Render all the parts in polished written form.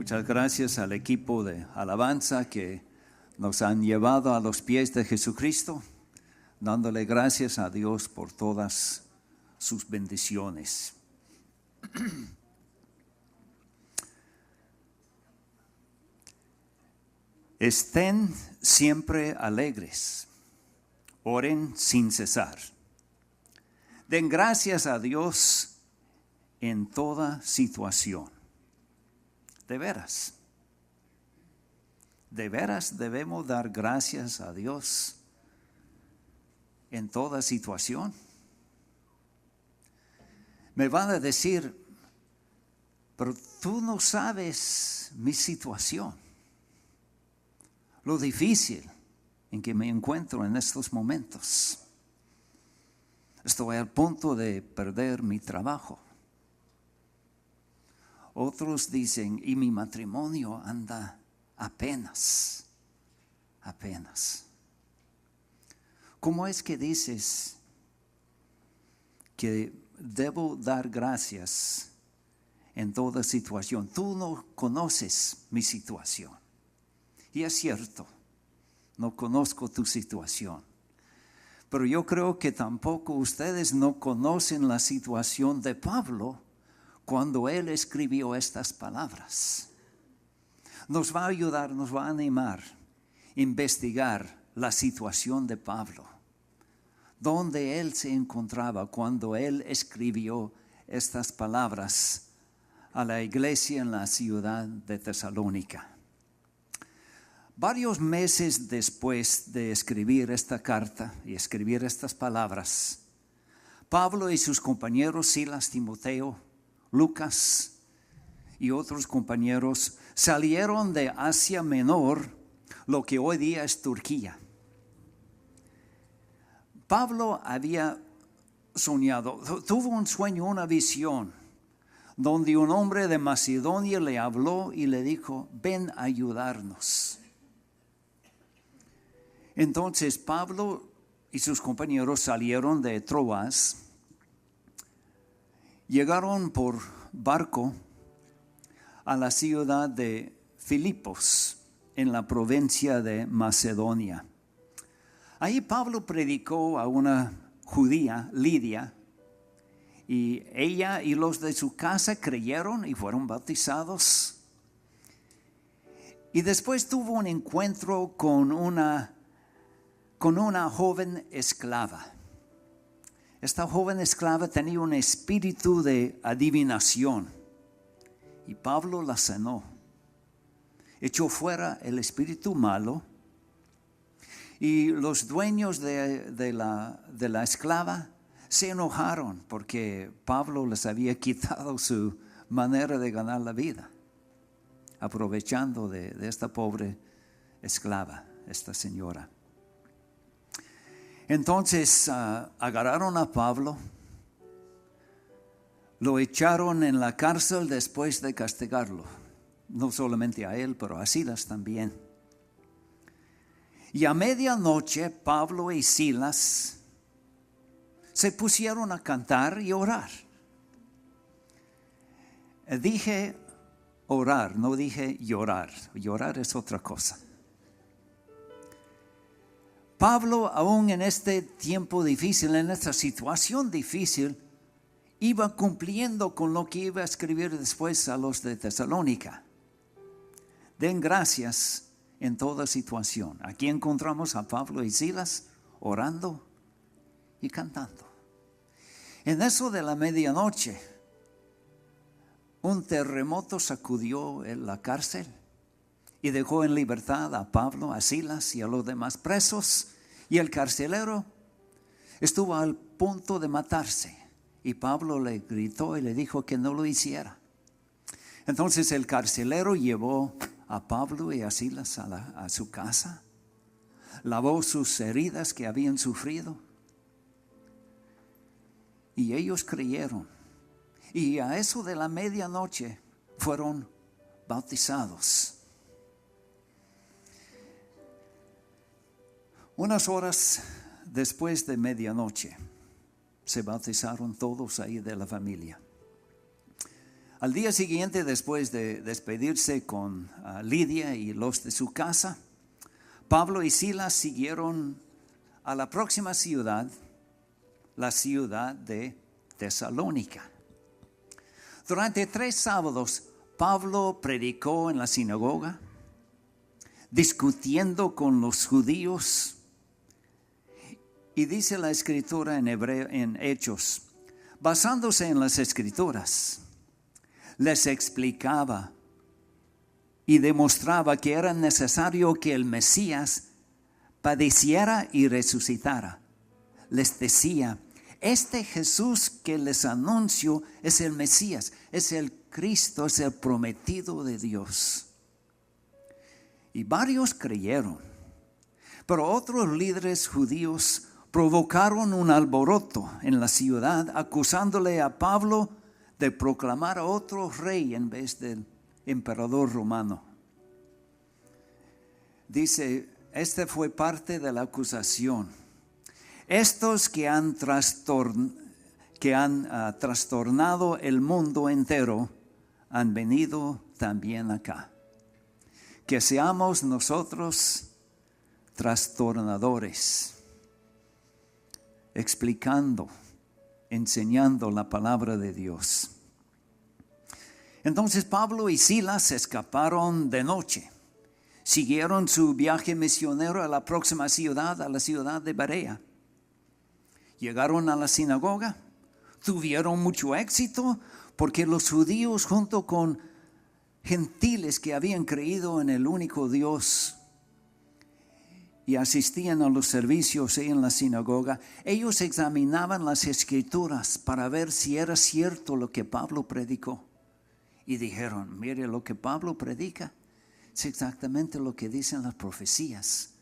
Muchas gracias al equipo de alabanza que nos han llevado a los pies de Jesucristo, dándole gracias a Dios por todas sus bendiciones. Estén siempre alegres, oren sin cesar. Den gracias a Dios en toda situación. De veras debemos dar gracias a Dios en toda situación. Me van a decir, pero tú no sabes mi situación, lo difícil en que me encuentro en estos momentos. Estoy al punto de perder mi trabajo. Otros dicen, y mi matrimonio anda apenas. ¿Cómo es que dices que debo dar gracias en toda situación? Tú no conoces mi situación. Y es cierto, no conozco tu situación. Pero yo creo que tampoco ustedes no conocen la situación de Pablo cuando él escribió estas palabras. Nos va a ayudar, nos va a animar a investigar la situación de Pablo, donde él se encontraba cuando él escribió estas palabras a la iglesia en la ciudad de Tesalónica. Varios meses después de escribir esta carta y escribir estas palabras, Pablo y sus compañeros Silas, Timoteo, Lucas y otros compañeros salieron de Asia Menor, lo que hoy día es Turquía. Pablo había soñado, tuvo un sueño, una visión, donde un hombre de Macedonia le habló y le dijo, ven a ayudarnos. Entonces Pablo y sus compañeros salieron de Troas, llegaron por barco a la ciudad de Filipos, en la provincia de Macedonia. Ahí Pablo predicó a una judía, Lidia, y ella y los de su casa creyeron y fueron bautizados. Y después tuvo un encuentro con una joven esclava. Esta joven esclava tenía un espíritu de adivinación y Pablo la sanó. Echó fuera el espíritu malo y los dueños de la esclava se enojaron porque Pablo les había quitado su manera de ganar la vida, aprovechando de esta pobre esclava, esta señora. Entonces agarraron a Pablo, lo echaron en la cárcel después de castigarlo, no solamente a él, pero a Silas también. Y a medianoche Pablo y Silas se pusieron a cantar y orar. Dije orar, no dije llorar. Llorar es otra cosa. Pablo, aún en este tiempo difícil, en esta situación difícil, iba cumpliendo con lo que iba a escribir después a los de Tesalónica. Den gracias en toda situación. Aquí encontramos a Pablo y Silas orando y cantando. En eso de la medianoche, un terremoto sacudió la cárcel y dejó en libertad a Pablo, a Silas y a los demás presos. Y el carcelero estuvo al punto de matarse. Y Pablo le gritó y le dijo que no lo hiciera. Entonces el carcelero llevó a Pablo y a Silas a su casa. Lavó sus heridas que habían sufrido. Y ellos creyeron. Y a eso de la medianoche fueron bautizados. Unas horas después de medianoche se bautizaron todos ahí de la familia. Al día siguiente, después de despedirse con Lidia y los de su casa, Pablo y Silas siguieron a la próxima ciudad, la ciudad de Tesalónica. Durante 3 sábados, Pablo predicó en la sinagoga, discutiendo con los judíos. Y dice la escritura en hebreo, en Hechos, basándose en las escrituras, les explicaba y demostraba que era necesario que el Mesías padeciera y resucitara. Les decía, este Jesús que les anuncio es el Mesías, es el Cristo, es el prometido de Dios. Y varios creyeron, pero otros líderes judíos provocaron un alboroto en la ciudad, acusándole a Pablo de proclamar a otro rey en vez del emperador romano. Dice, este fue parte de la acusación. Estos que han trastornado el mundo entero han venido también acá. Que seamos nosotros trastornadores, explicando, enseñando la palabra de Dios. Entonces Pablo y Silas se escaparon de noche. Siguieron su viaje misionero a la próxima ciudad, a la ciudad de Berea. Llegaron a la sinagoga, tuvieron mucho éxito porque los judíos junto con gentiles que habían creído en el único Dios y asistían a los servicios en la sinagoga, ellos examinaban las escrituras para ver si era cierto lo que Pablo predicó. Y dijeron, mire, lo que Pablo predica es exactamente lo que dicen las profecías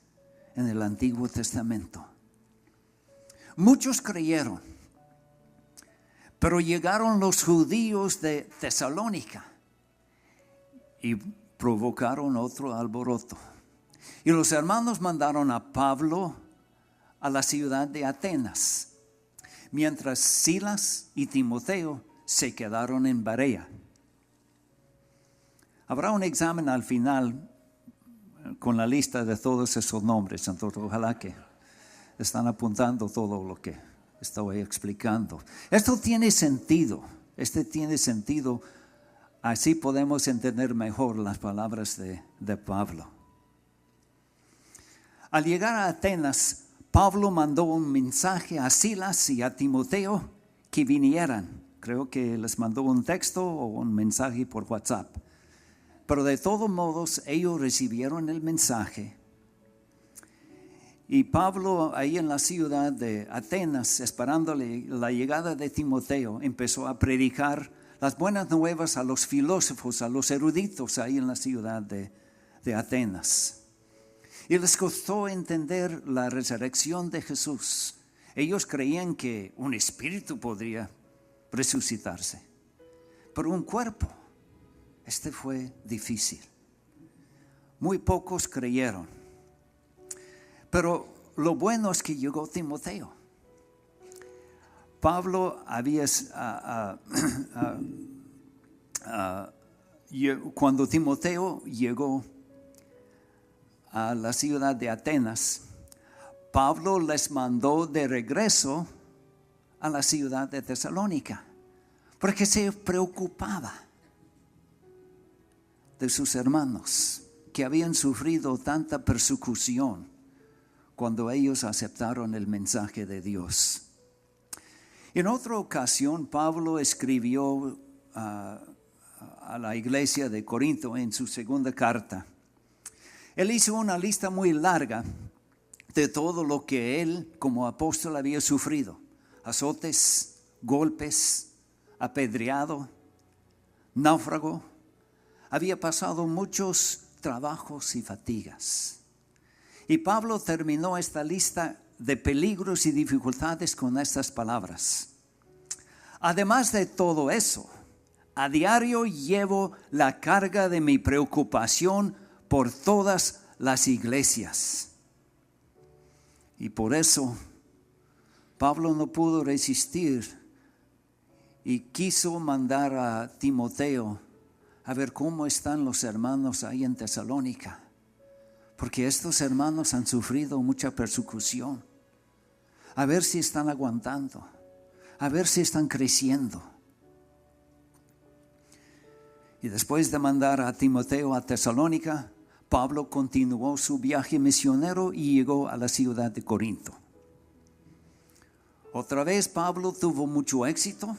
en el Antiguo Testamento. Muchos creyeron, pero llegaron los judíos de Tesalónica y provocaron otro alboroto. Y los hermanos mandaron a Pablo a la ciudad de Atenas, mientras Silas y Timoteo se quedaron en Berea. Habrá un examen al final con la lista de todos esos nombres, entonces ojalá que están apuntando todo lo que estoy explicando. Esto tiene sentido, tiene sentido, así podemos entender mejor las palabras de Pablo. Al llegar a Atenas, Pablo mandó un mensaje a Silas y a Timoteo que vinieran. Creo que les mandó un texto o un mensaje por WhatsApp. Pero de todos modos, ellos recibieron el mensaje. Y Pablo, ahí en la ciudad de Atenas, esperándole la llegada de Timoteo, empezó a predicar las buenas nuevas a los filósofos, a los eruditos ahí en la ciudad de Atenas. Y les costó entender la resurrección de Jesús. Ellos creían que un espíritu podría resucitarse, pero un cuerpo, fue difícil. Muy pocos creyeron. Pero lo bueno es que llegó Timoteo. Pablo había, cuando Timoteo llegó a la ciudad de Atenas, Pablo les mandó de regreso a la ciudad de Tesalónica, porque se preocupaba de sus hermanos que habían sufrido tanta persecución cuando ellos aceptaron el mensaje de Dios. En otra ocasión, Pablo escribió a la iglesia de Corinto en su segunda carta. Él hizo una lista muy larga de todo lo que él como apóstol había sufrido: azotes, golpes, apedreado, náufrago. Había pasado muchos trabajos y fatigas. Y Pablo terminó esta lista de peligros y dificultades con estas palabras: además de todo eso, a diario llevo la carga de mi preocupación por todas las iglesias. Y por eso Pablo no pudo resistir y quiso mandar a Timoteo a ver cómo están los hermanos ahí en Tesalónica, porque estos hermanos han sufrido mucha persecución, a ver si están aguantando, a ver si están creciendo. Y después de mandar a Timoteo a Tesalónica, Pablo continuó su viaje misionero y llegó a la ciudad de Corinto. Otra vez Pablo tuvo mucho éxito.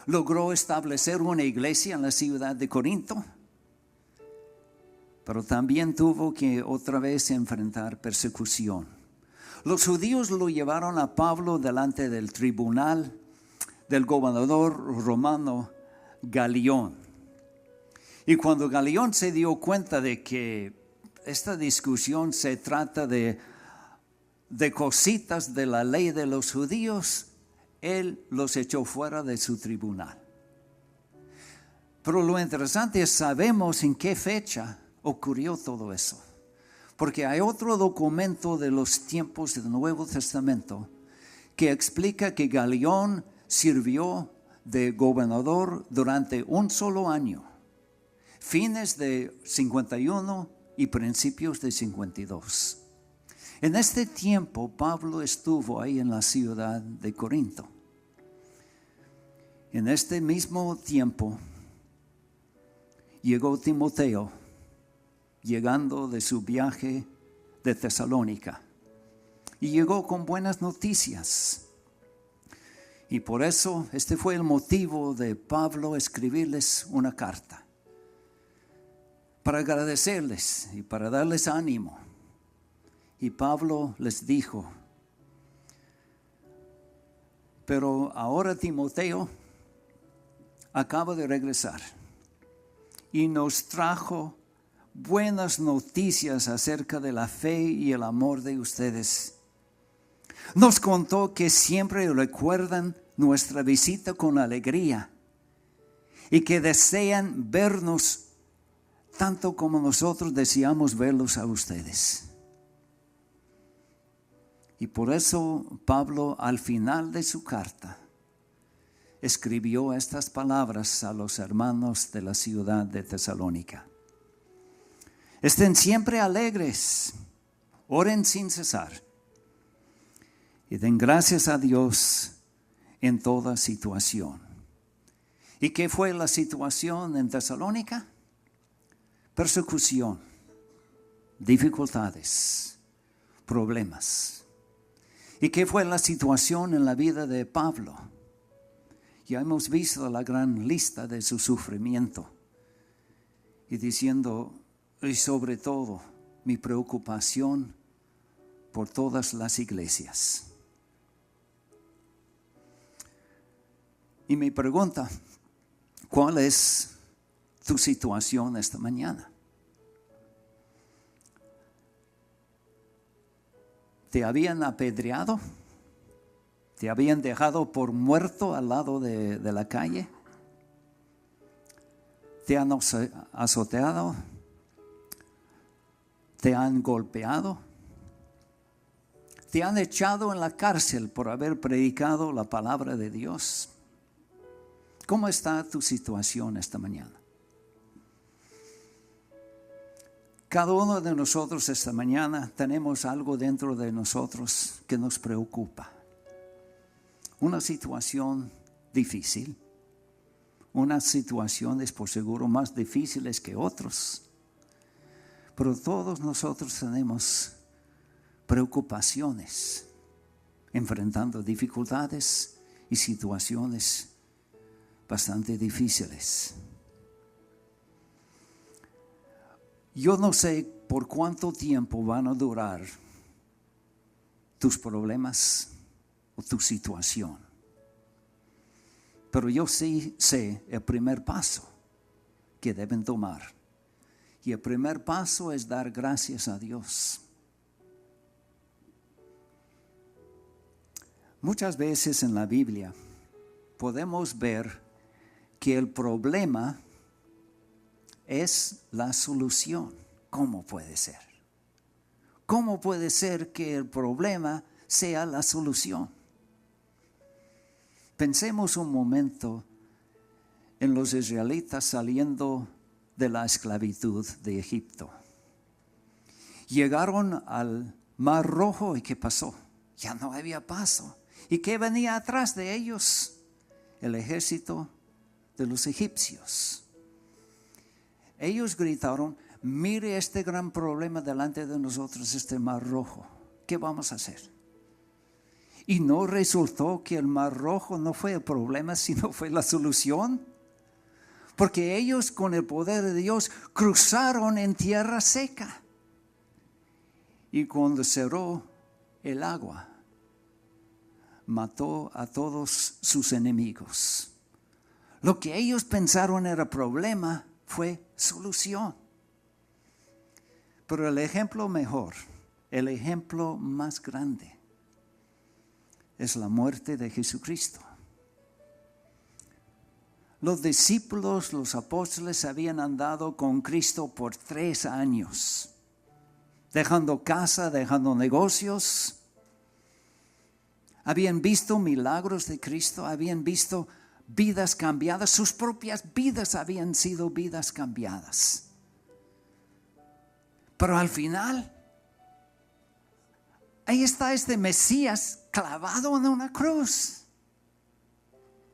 Logró establecer una iglesia en la ciudad de Corinto, pero también tuvo que otra vez enfrentar persecución. Los judíos lo llevaron a Pablo delante del tribunal del gobernador romano Galión. Y cuando Galión se dio cuenta de que esta discusión se trata de cositas de la ley de los judíos, él los echó fuera de su tribunal. Pero lo interesante es, sabemos en qué fecha ocurrió todo eso. Porque hay otro documento de los tiempos del Nuevo Testamento que explica que Galión sirvió de gobernador durante un solo año, fines de 51 y principios de 52. En este tiempo Pablo estuvo ahí en la ciudad de Corinto. En este mismo tiempo llegó Timoteo, llegando de su viaje de Tesalónica, y llegó con buenas noticias. Y por eso este fue el motivo de Pablo escribirles una carta, para agradecerles y para darles ánimo. Y Pablo les dijo: pero ahora Timoteo acaba de regresar y nos trajo buenas noticias acerca de la fe y el amor de ustedes. Nos contó que siempre recuerdan nuestra visita con alegría y que desean vernos tanto como nosotros deseamos verlos a ustedes. Y por eso Pablo, al final de su carta, escribió estas palabras a los hermanos de la ciudad de Tesalónica: estén siempre alegres, oren sin cesar y den gracias a Dios en toda situación. ¿Y qué fue la situación en Tesalónica? Persecución, dificultades, problemas. ¿Y qué fue la situación en la vida de Pablo? Ya hemos visto la gran lista de su sufrimiento. Y diciendo, y sobre todo, mi preocupación por todas las iglesias. Y mi pregunta, ¿cuál es tu situación esta mañana? ¿Te habían apedreado? ¿Te habían dejado por muerto al lado de la calle? ¿Te han azoteado? ¿Te han golpeado? ¿Te han echado en la cárcel por haber predicado la palabra de Dios? ¿Cómo está tu situación esta mañana? Cada uno de nosotros esta mañana tenemos algo dentro de nosotros que nos preocupa. Una situación difícil, unas situaciones por seguro más difíciles que otros, pero todos nosotros tenemos preocupaciones, enfrentando dificultades y situaciones bastante difíciles. Yo no sé por cuánto tiempo van a durar tus problemas o tu situación, pero yo sí sé el primer paso que deben tomar. Y el primer paso es dar gracias a Dios. Muchas veces en la Biblia podemos ver que el problema es la solución. ¿Cómo puede ser? ¿Cómo puede ser que el problema sea la solución? Pensemos un momento en los israelitas saliendo de la esclavitud de Egipto. Llegaron al Mar Rojo y ¿qué pasó? Ya no había paso. ¿Y qué venía atrás de ellos? El ejército de los egipcios. Ellos gritaron: mire este gran problema delante de nosotros, este Mar Rojo. ¿Qué vamos a hacer? Y no resultó que el Mar Rojo no fue el problema, sino fue la solución. Porque ellos, con el poder de Dios, cruzaron en tierra seca. Y cuando cerró el agua, mató a todos sus enemigos. Lo que ellos pensaron era problema fue solución. Pero el ejemplo mejor, el ejemplo más grande, es la muerte de Jesucristo. Los discípulos, los apóstoles habían andado con Cristo por 3 años, dejando casa, dejando negocios. Habían visto milagros de Cristo, habían visto vidas cambiadas, sus propias vidas habían sido vidas cambiadas. Pero al final, ahí está este Mesías clavado en una cruz.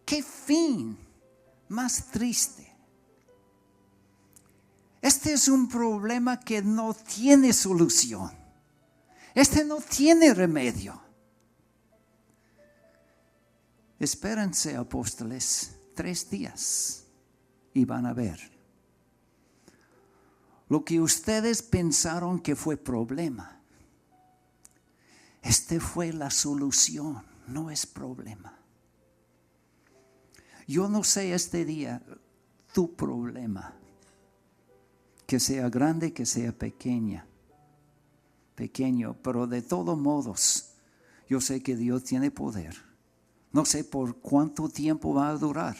¡Qué fin más triste! Este es un problema que no tiene solución. Este no tiene remedio. Espérense, apóstoles, 3 días y van a ver. Lo que ustedes pensaron que fue problema, este fue la solución, no es problema. Yo no sé este día tu problema, que sea grande, que sea pequeño, pero de todos modos, yo sé que Dios tiene poder. No sé por cuánto tiempo va a durar,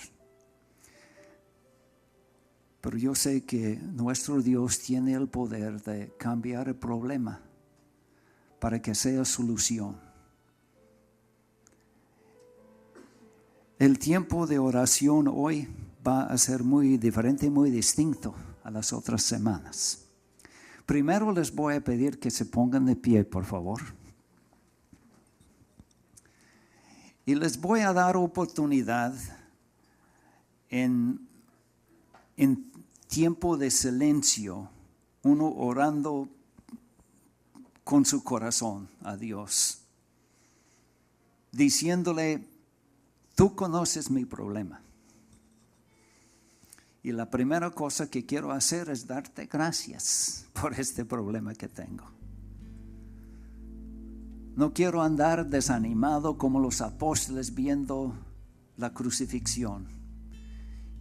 pero yo sé que nuestro Dios tiene el poder de cambiar el problema para que sea solución. El tiempo de oración hoy va a ser muy diferente, muy distinto a las otras semanas. Primero les voy a pedir que se pongan de pie, por favor. Y les voy a dar oportunidad en tiempo de silencio, uno orando con su corazón a Dios, diciéndole: tú conoces mi problema. Y la primera cosa que quiero hacer es darte gracias por este problema que tengo. No quiero andar desanimado como los apóstoles viendo la crucifixión.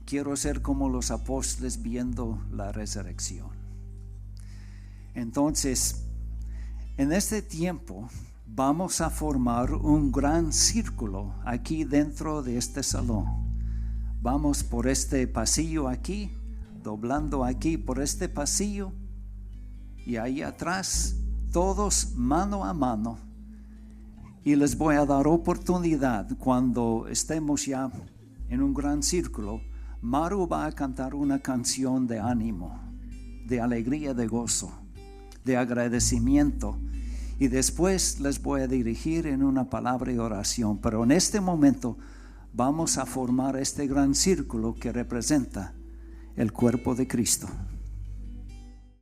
Quiero ser como los apóstoles viendo la resurrección. Entonces, en este tiempo vamos a formar un gran círculo aquí dentro de este salón. Vamos por este pasillo aquí, doblando aquí por este pasillo, y ahí atrás, todos mano a mano. Y les voy a dar oportunidad cuando estemos ya en un gran círculo. Maru va a cantar una canción de ánimo, de alegría, de gozo, de agradecimiento. Y después les voy a dirigir en una palabra de oración. Pero en este momento vamos a formar este gran círculo que representa el cuerpo de Cristo.